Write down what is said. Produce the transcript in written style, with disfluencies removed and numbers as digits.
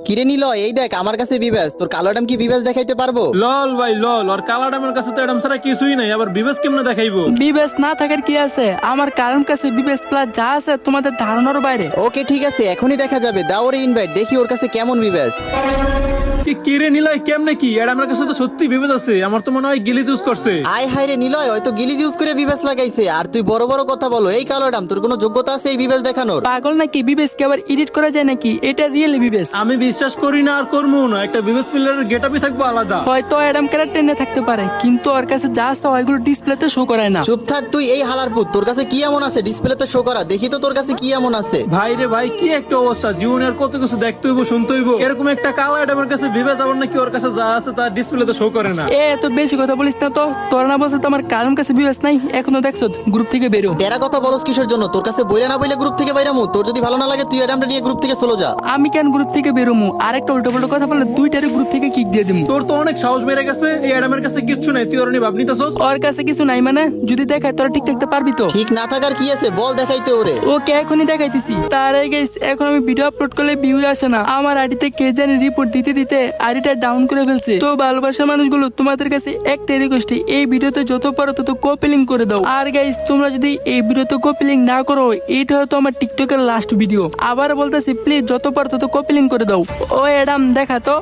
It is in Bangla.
কিরে নিলয়, এই দেখ আমার কাছে বিবেস। তোর কালো অ্যাডাম কি বিবেস দেখাইতে পারবো? লল ভাই লল, আর কালাডামের কাছে তো এডাম ছাড়া কিছুই নাই, আবার বিবেশ কেমনে দেখাইবো? বিবেস না থাকার কি আছে? আমার কারণ কাছে বিবেস প্লাস যা আছে তোমাদের ধারণার বাইরে। ওকে ঠিক আছে, এখনই দেখা যাবে। দাও ওরে ইনভাইট, দেখি ওর কাছে কেমন বিবেস। কিরে নিলয় কেমনে কি? এডামের কাছে তো সত্যি বিবেশ আছে, আমার তো মনে হয় গিলিজ ইউজ করছে। আয় হায় রে নিলয়, হয়তো গিলিজ ইউজ করে বিবেস লাগাইছে। আর তুই বড় বড় কথা বলো। এই কালো অ্যাডাম, তোর কোনো যোগ্যতা আছে এই বিবেস দেখানোর? পাগল নাকি? বিবেসকে আবার এডিট করা যায় নাকি? এটা রিয়েল বিবেস। আমি বিশ্বাস করি না আর করবো না, একটা বিবেশ প্লেয়ারের গেটআপই থাকবো আলাদা। হয়তো অ্যাডাম ক্যারেক্টার নিয়ে থাকতে পারে, কিন্তু ওর কাছে যা আছে ওইগুলো ডিসপ্লেতে শো করায় না। চুপ থাক তুই, এই হালারপুত। তোর কাছে কি এমন আছে ডিসপ্লেতে শো করা? দেখি তো তোর কাছে কি এমন আছে। ভাই রে ভাই, কি একটা অবস্থা! জীবনের কত কিছু দেখতে হইব, শুনতে হইব। এরকম একটা কালা এডামের কাছে বিবেশ আবার নাকি ওর কাছে যা আছে তার ডিসপ্লেতে শো করে না। এত বেশি কথা বলিস না তো। তোর না বলছে তো আমার কারণ কাছে বিবেস নাই? এখনো দেখছো গ্রুপ থেকে বেরো। টেরা কথা বলস কিসের জন্য? তোর কাছে বইলে না বইলে গ্রুপ থেকে বাইরামু? তোর যদি ভালো না লাগে তুই অ্যাডামটা নিয়ে গ্রুপ থেকে চলে যা। আমি কেন গ্রুপ থেকে বেরোমু? আর একটা উল্টো পাল্টা কথা বললে দুইটারে গ্রুপ থেকে কিক দিয়ে দিমু। তোর তো অনেক সাহস বেড়ে গেছে, এই এডামের কাছে কিচ্ছু নাই, তুই ওর নিয়ে ভাব নিতেছস? ওর কাছে কিছু নাই মানে? যদি দেখায় তোরা ঠিক থাকতে পারবি তো? ঠিক না থাকার কি আছে বল, দেখাইতে ওরে। ওকে এখনই দেখাইতেছি। তার আগে এখন আমি ভিডিও আপলোড করলে ভিউ আসে না। আমার আইডিতে কে জানি রিপোর্ট দিতে দিতে আইডিটা ডাউন করে ফেলছে। তো ভালোবাসা মানুষগুলো, তোমাদের কাছে একটা রিকোয়েস্ট, এই ভিডিওতে যত পারো তত কপি লিংক করে দাও। আর গাইস, তোমরা যদি এই ভিডিওতে কপি লিংক না করো, এটা হয়তো আমার টিকটকের লাস্ট ভিডিও। আবার বলতেছি, প্লিজ যত পারো তত কপি লিংক করে দাও। ও এডাম দেখা তো।